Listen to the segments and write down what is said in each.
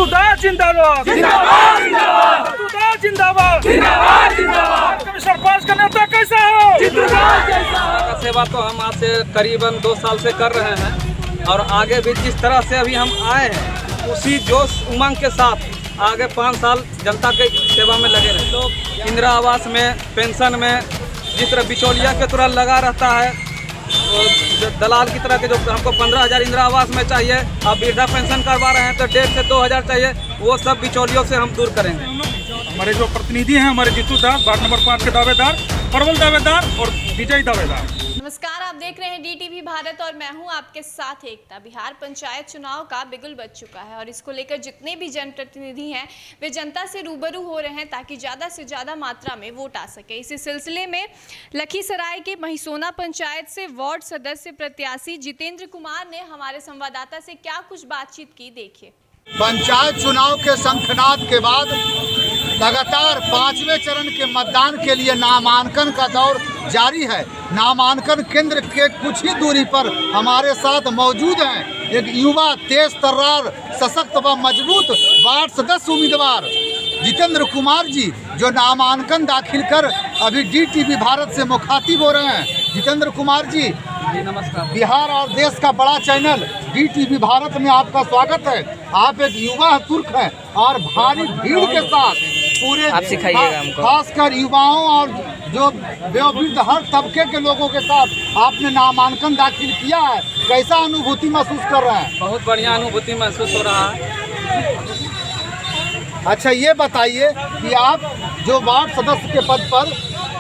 जितूदास जिंदाबाद जिंदाबाद जिंदाबाद, जितूदास जिंदाबाद जिंदाबाद जिंदाबाद। कमिश्नर पास का नेता कैसा हो? जितूदास जैसा। सेवा तो हम आज से करीबन 2 साल से कर रहे हैं और आगे भी जिस तरह से अभी हम आए हैं उसी जोश उमंग के साथ आगे 5 साल जनता के सेवा में लगे रहे। लोग इंदिरा आवास में, पेंशन में जिस तरह बिचौलिया के तरह लगा रहता है, दलाल की तरह के जो हमको 15,000 इंदिरा आवास में चाहिए, अब वृद्धा पेंशन करवा रहे हैं तो 1,500 से 2,000 चाहिए, वो सब बिचौलियों से हम दूर करेंगे। हमारे जो प्रतिनिधि हैं, हमारे जितूदास वार्ड नंबर 5 के दावेदार, प्रबल दावेदार और विजयी दावेदार। नमस्कार, आप देख रहे हैं DTV भारत और मैं हूं आपके साथ एकता। बिहार पंचायत चुनाव का बिगुल बज चुका है और इसको लेकर जितने भी जनप्रतिनिधि हैं वे जनता से रूबरू हो रहे हैं ताकि ज़्यादा से ज़्यादा मात्रा में वोट आ सके। इसी सिलसिले में लखीसराय के महिसोना पंचायत से वार्ड सदस्य प्रत्याशी जितेंद्र कुमार ने हमारे संवाददाता से क्या कुछ बातचीत की, देखिए। पंचायत चुनाव के शंखनाद के बाद लगातार 5वें चरण के मतदान के लिए नामांकन का दौर जारी है। नामांकन केंद्र के कुछ ही दूरी पर हमारे साथ मौजूद हैं एक युवा, तेज तर्रार, सशक्त व मजबूत वार्ड सदस्य उम्मीदवार जितेंद्र कुमार जी, जो नामांकन दाखिल कर अभी DTV भारत से मुखातिब हो रहे हैं। जितेंद्र कुमार जी नमस्कार। बिहार और देश का बड़ा चैनल DTV भारत में आपका स्वागत है। आप एक युवा तुर्क हैं और भारी भीड़ के साथ पूरे आप सिखाइएगा हमको, खासकर युवाओं और जो वयोवृद्ध हर तबके के लोगों के साथ आपने नामांकन दाखिल किया है। कैसा अनुभूति महसूस कर रहे हैं? बहुत बढ़िया अनुभूति महसूस हो रहा है। अच्छा, ये बताइए कि आप जो वार्ड सदस्य के पद पर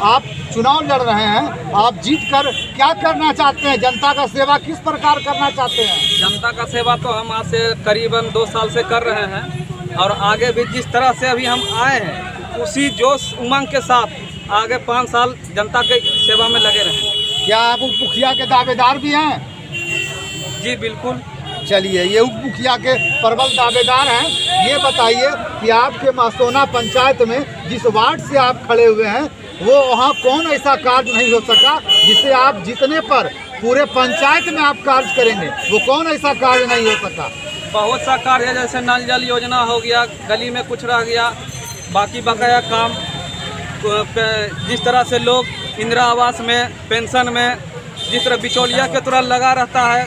आप चुनाव लड़ रहे हैं, आप जीत कर क्या करना चाहते हैं? जनता का सेवा किस प्रकार करना चाहते हैं? जनता का सेवा तो हम आज से करीबन 2 साल से कर रहे हैं और आगे भी जिस तरह से अभी हम आए हैं उसी जोश उमंग के साथ आगे 5 साल जनता के सेवा में लगे रहें। क्या आप उप मुखिया के दावेदार भी हैं? जी बिल्कुल। चलिए, ये उप मुखिया के प्रबल दावेदार हैं। ये बताइए कि आपके महिसोना पंचायत में जिस वार्ड से आप खड़े हुए हैं वो वहाँ कौन ऐसा कार्य नहीं हो सका जिसे आप जीतने पर पूरे पंचायत में आप कार्य करेंगे? वो कौन ऐसा कार्य नहीं हो सका? बहुत सा कार्य है, जैसे नल जल योजना हो गया, गली में कुछ रह गया, बाकी बकाया काम, जिस तरह से लोग इंदिरा आवास में, पेंशन में जिस तरह बिचौलिया के तरह लगा रहता है,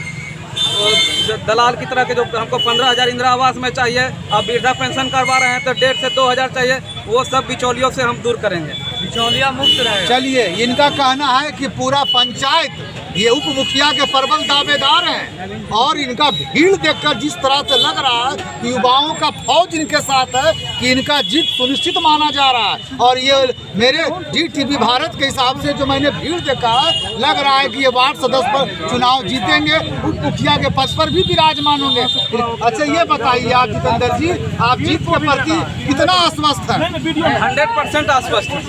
दलाल की तरह के जो हमको 15,000 इंदिरा आवास में चाहिए, अब वृद्धा पेंशन करवा रहे हैं तो 1,500 से 2,000 चाहिए, वो सब बिचौलियों से हम दूर करेंगे, बिचौलिया मुक्त रहे। चलिए, इनका कहना है कि पूरा पंचायत ये उप मुखिया के प्रबल दावेदार हैं और इनका भीड़ देखकर जिस तरह से लग रहा है कि युवाओं का फौज इनके साथ है कि इनका जीत सुनिश्चित माना जा रहा है। और ये मेरे DTV भारत के हिसाब से जो मैंने भीड़ देखा है, लग रहा है कि ये वार्ड सदस्य पर चुनाव जीतेंगे, उप मुखिया के पद पर भी विराजमान होंगे। अच्छा, ये बताइए आप जितेंद्र जी, आप जीत के प्रति कितना आश्वस्त हैं? 100% आश्वस्त है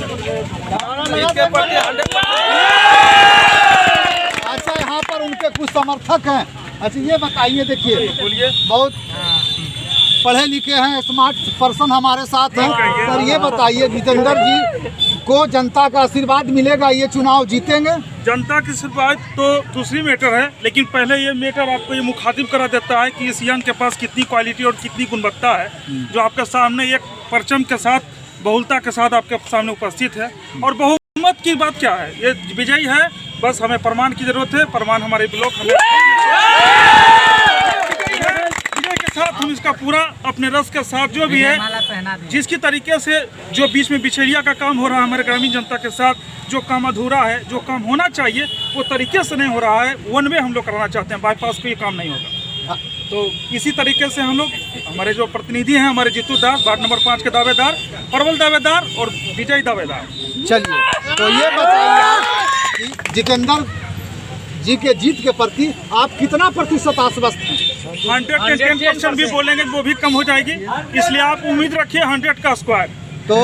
जीत के प्रति 100%। अच्छा, यहाँ पर उनके कुछ समर्थक हैं। अच्छा, ये बताइए, देखिए बहुत पढ़े लिखे हैं, स्मार्ट पर्सन हमारे साथ हैं। सर, ये बताइए जितेंद्र जी को जनता का आशीर्वाद मिलेगा, ये चुनाव जीतेंगे? जनता की आशीर्वाद तो दूसरी मैटर है, लेकिन पहले ये मैटर आपको ये मुखातिब करा देता है कि इस यंग के पास कितनी क्वालिटी और कितनी गुणवत्ता है, जो आपके सामने एक परचम के साथ, बहुलता के साथ आपके सामने उपस्थित है। और बहुमत की बात क्या है, ये विजयी है, बस हमें प्रमाण की जरूरत है। प्रमाण हमारे ब्लॉक हमें विजय के साथ हम इसका पूरा अपने रस के साथ जो भी है, जिसकी तरीके से जो बीच में बिचौलिया का काम हो रहा है हमारे ग्रामीण जनता के साथ, जो काम अधूरा है, जो काम होना चाहिए वो तरीके से नहीं हो रहा है। 1 वे हम लोग कराना चाहते हैं, बाईपास को ये काम नहीं होगा। तो इसी तरीके से हम लोग, हमारे जो प्रतिनिधि हैं, हमारे जितूदास वार्ड नंबर 5 के दावेदार, प्रबल दावेदार और विजयी दावेदार। चलिए, तो ये बताइए कि जितेंद्र जी के जीत के प्रति आप कितना प्रतिशत आश्वस्त हैं? 110% भी बोलेंगे वो भी कम हो जाएगी, इसलिए आप उम्मीद रखिए 100 का स्क्वायर। तो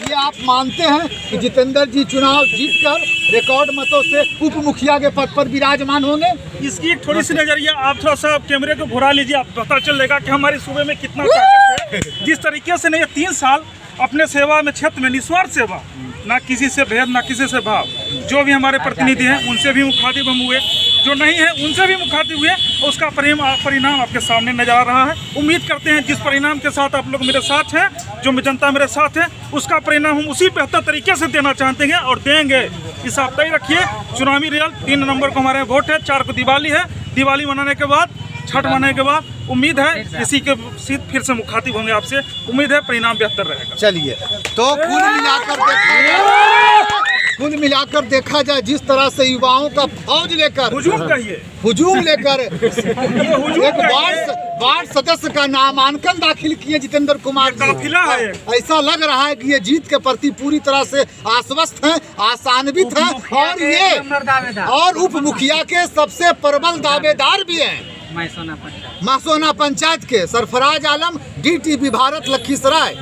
ये आप मानते हैं कि जितेंद्र जी चुनाव जीतकर रिकॉर्ड मतों से उप मुखिया के पद पर विराजमान होंगे? इसकी एक थोड़ी सी नजरिया आप थोड़ा सा कैमरे को घुरा लीजिए, आप पता चलेगा कि हमारे सूबे में कितना ताकत है। जिस तरीके से नहीं 3 साल अपने सेवा में, क्षेत्र में निस्वार्थ सेवा, ना किसी से भेद ना किसी से भाव। जो भी हमारे प्रतिनिधि हैं उनसे भी मुखातिब हम हुए, जो नहीं है उनसे भी मुखातिब हुए, उसका परिणाम आपके सामने नजर आ रहा है। उम्मीद करते हैं जिस परिणाम के साथ आप लोग मेरे साथ हैं, जो जनता मेरे साथ है, उसका परिणाम हम उसी बेहतर तरीके से देना चाहते हैं और देंगे। इस आप तय रखिए। चुनावी रिजल्ट 3 नवंबर को हमारे वोट है, 4 को दिवाली है। दिवाली मनाने के बाद, छठ मनाने के बाद उम्मीद है इसी के सीट फिर से मुखातिब होंगे आपसे। उम्मीद है परिणाम बेहतर रहेगा। चलिए, तो कुल मिलाकर देखा जाए जिस तरह से युवाओं का फौज लेकर हुजूम लेकर एक वार्ड सदस्य का नामांकन दाखिल किए जितेंद्र कुमार जी, है। ऐसा लग रहा है कि ये जीत के प्रति पूरी तरह से आश्वस्त हैं, आशान्वित हैं और उप मुखिया के सबसे प्रबल दावेदार भी हैं। मासोना पंचायत के सरफराज आलम, DTV भारत, लखीसराय।